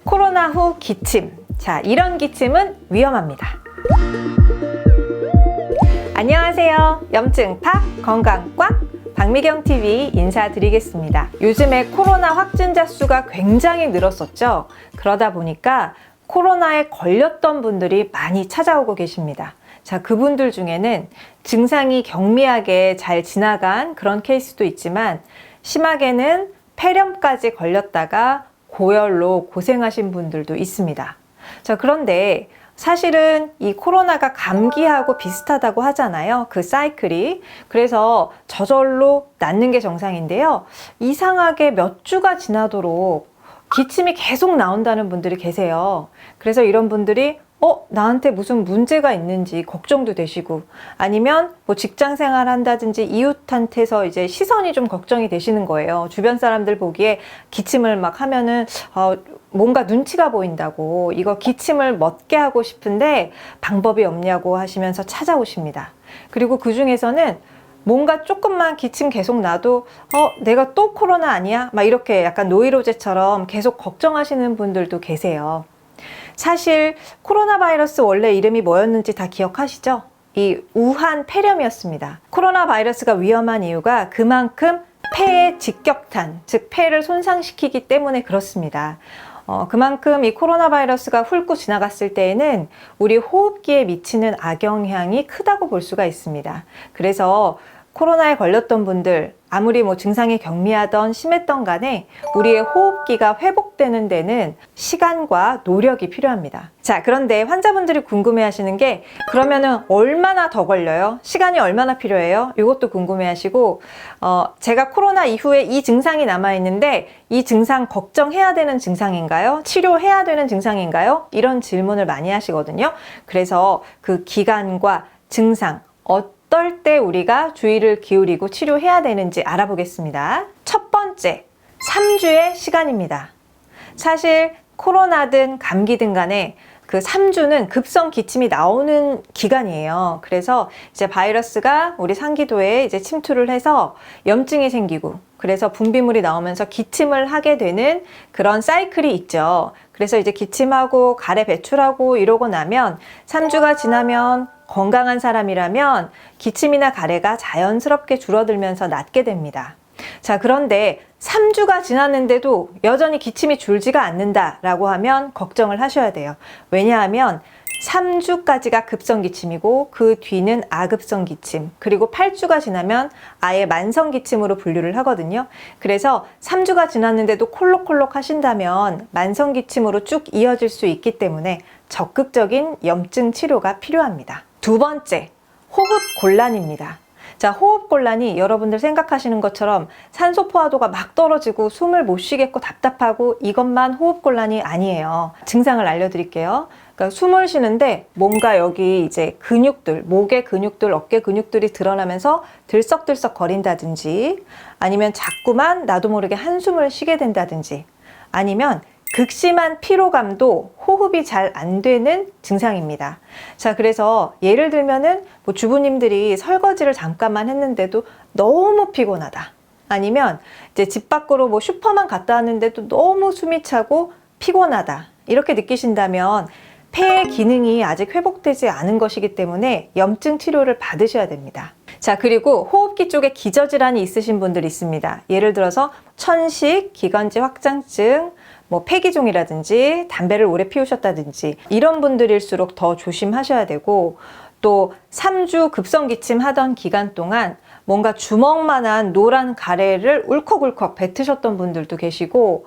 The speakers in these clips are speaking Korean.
코로나 후 기침. 자, 이런 기침은 위험합니다. 안녕하세요. 염증 팍 건강 꽉 박미경TV 인사드리겠습니다. 요즘에 코로나 확진자 수가 굉장히 늘었었죠. 그러다 보니까 코로나에 걸렸던 분들이 많이 찾아오고 계십니다. 자, 그분들 중에는 증상이 경미하게 잘 지나간 그런 케이스도 있지만 심하게는 폐렴까지 걸렸다가 고열로 고생하신 분들도 있습니다. 자, 그런데 사실은 이 코로나가 감기하고 비슷하다고 하잖아요. 그 사이클이. 그래서 저절로 낫는 게 정상인데요. 이상하게 몇 주가 지나도록 기침이 계속 나온다는 분들이 계세요. 그래서 이런 분들이 나한테 무슨 문제가 있는지 걱정도 되시고, 아니면 뭐 직장 생활 한다든지 이웃한테서 이제 시선이 좀 걱정이 되시는 거예요. 주변 사람들 보기에 기침을 막 하면은 뭔가 눈치가 보인다고, 이거 기침을 멎게 하고 싶은데 방법이 없냐고 하시면서 찾아오십니다. 그리고 그 중에서는 뭔가 조금만 기침 계속 나도 내가 또 코로나 아니야? 막 이렇게 약간 노이로제처럼 계속 걱정하시는 분들도 계세요. 사실 코로나 바이러스 원래 이름이 뭐였는지 다 기억하시죠? 이 우한 폐렴이었습니다. 코로나 바이러스가 위험한 이유가 그만큼 폐의 직격탄, 즉 폐를 손상시키기 때문에 그렇습니다. 그만큼 이 코로나 바이러스가 훑고 지나갔을 때에는 우리 호흡기에 미치는 악영향이 크다고 볼 수가 있습니다. 그래서 코로나에 걸렸던 분들, 아무리 뭐 증상이 경미하던 심했던 간에 우리의 호흡기가 회복되는 데는 시간과 노력이 필요합니다. 자, 그런데 환자분들이 궁금해 하시는 게, 그러면은 얼마나 더 걸려요? 시간이 얼마나 필요해요? 이것도 궁금해 하시고, 제가 코로나 이후에 이 증상이 남아있는데 이 증상 걱정해야 되는 증상인가요? 치료해야 되는 증상인가요? 이런 질문을 많이 하시거든요. 그래서 그 기간과 증상, 어떨 때 우리가 주의를 기울이고 치료해야 되는지 알아보겠습니다. 첫 번째, 3주의 시간입니다. 사실 코로나든 감기든 간에 그 3주는 급성 기침이 나오는 기간이에요. 그래서 이제 바이러스가 우리 상기도에 이제 침투를 해서 염증이 생기고, 그래서 분비물이 나오면서 기침을 하게 되는 그런 사이클이 있죠. 그래서 이제 기침하고 가래 배출하고 이러고 나면 3주가 지나면 건강한 사람이라면 기침이나 가래가 자연스럽게 줄어들면서 낫게 됩니다. 자, 그런데 3주가 지났는데도 여전히 기침이 줄지가 않는다라고 하면 걱정을 하셔야 돼요. 왜냐하면 3주까지가 급성 기침이고 그 뒤는 아급성 기침, 그리고 8주가 지나면 아예 만성 기침으로 분류를 하거든요. 그래서 3주가 지났는데도 콜록콜록 하신다면 만성 기침으로 쭉 이어질 수 있기 때문에 적극적인 염증 치료가 필요합니다. 두 번째, 호흡 곤란입니다. 자, 호흡 곤란이 여러분들 생각하시는 것처럼 산소 포화도가 막 떨어지고 숨을 못 쉬겠고 답답하고 이것만 호흡 곤란이 아니에요. 증상을 알려드릴게요. 그러니까 숨을 쉬는데 뭔가 여기 이제 근육들, 목의 근육들, 어깨 근육들이 드러나면서 들썩들썩 거린다든지, 아니면 자꾸만 나도 모르게 한숨을 쉬게 된다든지, 아니면 극심한 피로감도 호흡이 잘 안 되는 증상입니다. 자, 그래서 예를 들면은 뭐 주부님들이 설거지를 잠깐만 했는데도 너무 피곤하다. 아니면 이제 집 밖으로 뭐 슈퍼만 갔다 왔는데도 너무 숨이 차고 피곤하다. 이렇게 느끼신다면 폐의 기능이 아직 회복되지 않은 것이기 때문에 염증 치료를 받으셔야 됩니다. 자, 그리고 호흡기 쪽에 기저질환이 있으신 분들이 있습니다. 예를 들어서 천식, 기관지 확장증, 뭐 폐기종이라든지 담배를 오래 피우셨다든지 이런 분들일수록 더 조심하셔야 되고, 또 3주 급성 기침 하던 기간 동안 뭔가 주먹만한 노란 가래를 울컥울컥 뱉으셨던 분들도 계시고,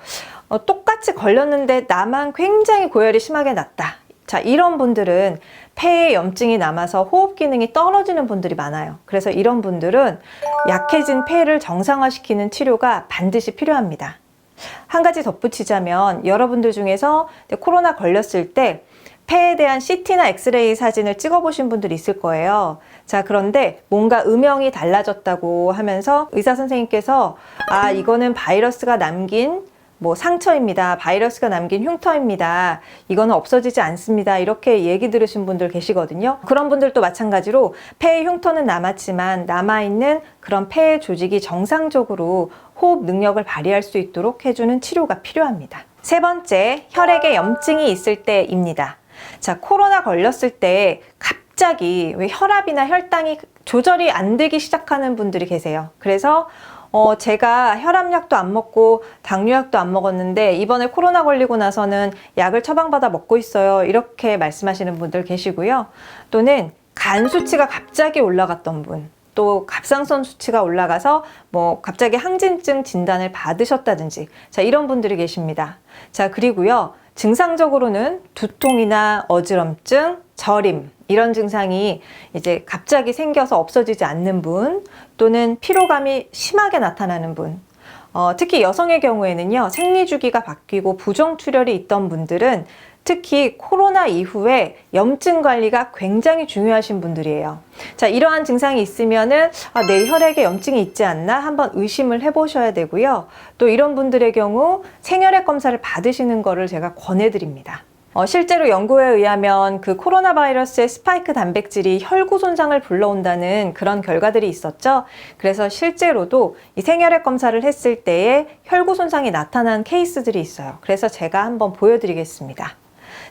똑같이 걸렸는데 나만 굉장히 고열이 심하게 났다. 자, 이런 분들은 폐에 염증이 남아서 호흡 기능이 떨어지는 분들이 많아요. 그래서 이런 분들은 약해진 폐를 정상화시키는 치료가 반드시 필요합니다. 한 가지 덧붙이자면, 여러분들 중에서 코로나 걸렸을 때 폐에 대한 CT나 엑스레이 사진을 찍어보신 분들이 있을 거예요. 자, 그런데 뭔가 음영이 달라졌다고 하면서 의사 선생님께서 이거는 바이러스가 남긴 뭐 상처입니다. 바이러스가 남긴 흉터입니다. 이거는 없어지지 않습니다. 이렇게 얘기 들으신 분들 계시거든요. 그런 분들도 마찬가지로 폐의 흉터는 남았지만 남아있는 그런 폐의 조직이 정상적으로 호흡 능력을 발휘할 수 있도록 해주는 치료가 필요합니다. 세 번째, 혈액에 염증이 있을 때입니다. 자, 코로나 걸렸을 때 갑자기 왜 혈압이나 혈당이 조절이 안 되기 시작하는 분들이 계세요. 그래서 제가 혈압약도 안 먹고 당뇨약도 안 먹었는데 이번에 코로나 걸리고 나서는 약을 처방받아 먹고 있어요. 이렇게 말씀하시는 분들 계시고요. 또는 간 수치가 갑자기 올라갔던 분, 또 갑상선 수치가 올라가서 갑자기 항진증 진단을 받으셨다든지, 자, 이런 분들이 계십니다. 자, 그리고요, 증상적으로는 두통이나 어지럼증, 저림, 이런 증상이 이제 갑자기 생겨서 없어지지 않는 분, 또는 피로감이 심하게 나타나는 분, 특히 여성의 경우에는요, 생리주기가 바뀌고 부정출혈이 있던 분들은 특히 코로나 이후에 염증 관리가 굉장히 중요하신 분들이에요. 자, 이러한 증상이 있으면은 내 혈액에 염증이 있지 않나 한번 의심을 해보셔야 되고요. 또 이런 분들의 경우 생혈액 검사를 받으시는 거를 제가 권해드립니다. 실제로 연구에 의하면 그 코로나 바이러스의 스파이크 단백질이 혈구 손상을 불러온다는 그런 결과들이 있었죠. 그래서 실제로도 이 생혈액 검사를 했을 때에 혈구 손상이 나타난 케이스들이 있어요. 그래서 제가 한번 보여드리겠습니다.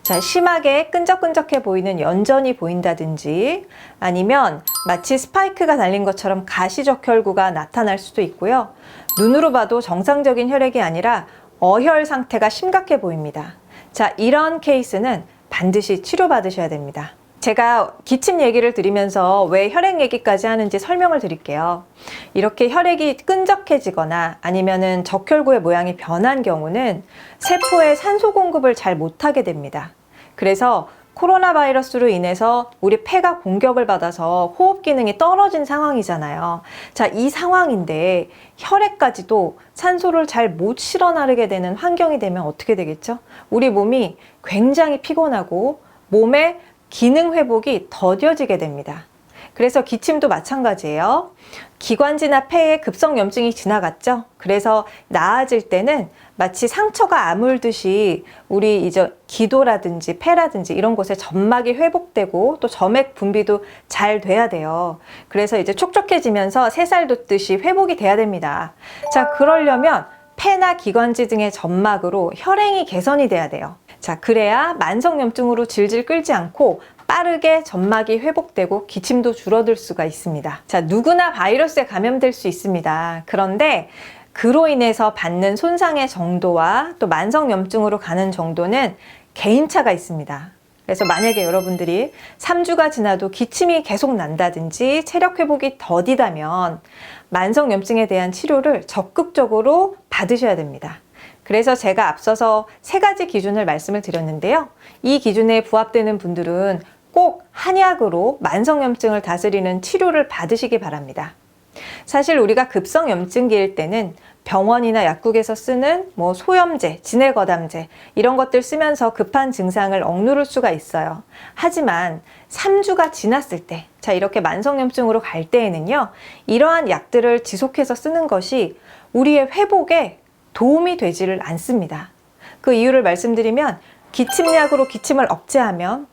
자, 심하게 끈적끈적해 보이는 연전이 보인다든지 아니면 마치 스파이크가 달린 것처럼 가시적혈구가 나타날 수도 있고요. 눈으로 봐도 정상적인 혈액이 아니라 어혈 상태가 심각해 보입니다. 자, 이런 케이스는 반드시 치료받으셔야 됩니다. 제가 기침 얘기를 드리면서 왜 혈액 얘기까지 하는지 설명을 드릴게요. 이렇게 혈액이 끈적해지거나 아니면은 적혈구의 모양이 변한 경우는 세포에 산소 공급을 잘 못하게 됩니다. 그래서 코로나 바이러스로 인해서 우리 폐가 공격을 받아서 호흡 기능이 떨어진 상황이잖아요. 자, 이 상황인데 혈액까지도 산소를 잘 못 실어 나르게 되는 환경이 되면 어떻게 되겠죠? 우리 몸이 굉장히 피곤하고 몸의 기능 회복이 더뎌지게 됩니다. 그래서 기침도 마찬가지예요. 기관지나 폐에 급성 염증이 지나갔죠. 그래서 나아질 때는 마치 상처가 아물듯이 우리 이제 기도라든지 폐라든지 이런 곳에 점막이 회복되고 또 점액 분비도 잘 돼야 돼요. 그래서 이제 촉촉해지면서 새살 돋듯이 회복이 돼야 됩니다. 자, 그러려면 폐나 기관지 등의 점막으로 혈행이 개선이 돼야 돼요. 자, 그래야 만성염증으로 질질 끌지 않고 빠르게 점막이 회복되고 기침도 줄어들 수가 있습니다. 자, 누구나 바이러스에 감염될 수 있습니다. 그런데 그로 인해서 받는 손상의 정도와 또 만성염증으로 가는 정도는 개인차가 있습니다. 그래서 만약에 여러분들이 3주가 지나도 기침이 계속 난다든지 체력 회복이 더디다면 만성염증에 대한 치료를 적극적으로 받으셔야 됩니다. 그래서 제가 앞서서 3가지 기준을 말씀을 드렸는데요. 이 기준에 부합되는 분들은 꼭 한약으로 만성염증을 다스리는 치료를 받으시기 바랍니다. 사실 우리가 급성염증기일 때는 병원이나 약국에서 쓰는 소염제, 진해거담제 이런 것들 쓰면서 급한 증상을 억누를 수가 있어요. 하지만 3주가 지났을 때, 자, 이렇게 만성염증으로 갈 때에는요, 이러한 약들을 지속해서 쓰는 것이 우리의 회복에 도움이 되지를 않습니다. 그 이유를 말씀드리면 기침약으로 기침을 억제하면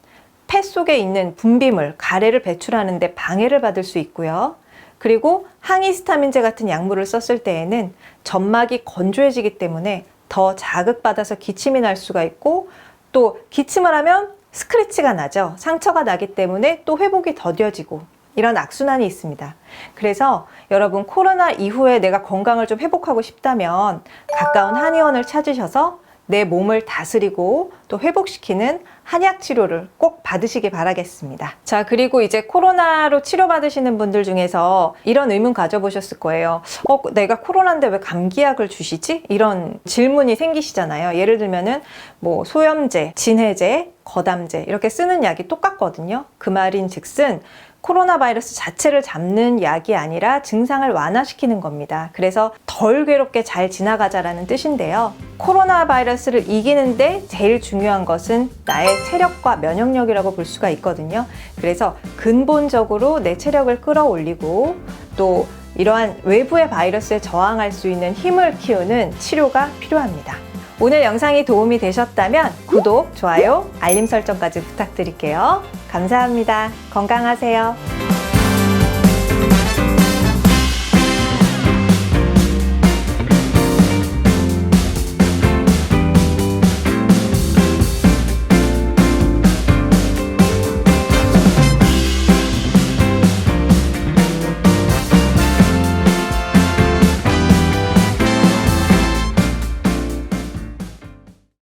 폐 속에 있는 분비물, 가래를 배출하는 데 방해를 받을 수 있고요. 그리고 항히스타민제 같은 약물을 썼을 때에는 점막이 건조해지기 때문에 더 자극받아서 기침이 날 수가 있고 또 기침을 하면 스크래치가 나죠. 상처가 나기 때문에 또 회복이 더뎌지고 이런 악순환이 있습니다. 그래서 여러분 코로나 이후에 내가 건강을 좀 회복하고 싶다면 가까운 한의원을 찾으셔서 내 몸을 다스리고 또 회복시키는 한약 치료를 꼭 받으시기 바라겠습니다. 자, 그리고 이제 코로나로 치료받으시는 분들 중에서 이런 의문 가져보셨을 거예요. 내가 코로나인데 왜 감기약을 주시지? 이런 질문이 생기시잖아요. 예를 들면은 소염제, 진해제, 거담제 이렇게 쓰는 약이 똑같거든요. 그 말인 즉슨 코로나 바이러스 자체를 잡는 약이 아니라 증상을 완화시키는 겁니다. 그래서 덜 괴롭게 잘 지나가자라는 뜻인데요. 코로나 바이러스를 이기는데 제일 중요한 것은 나의 체력과 면역력이라고 볼 수가 있거든요. 그래서 근본적으로 내 체력을 끌어올리고 또 이러한 외부의 바이러스에 저항할 수 있는 힘을 키우는 치료가 필요합니다. 오늘 영상이 도움이 되셨다면 구독, 좋아요, 알림 설정까지 부탁드릴게요. 감사합니다. 건강하세요.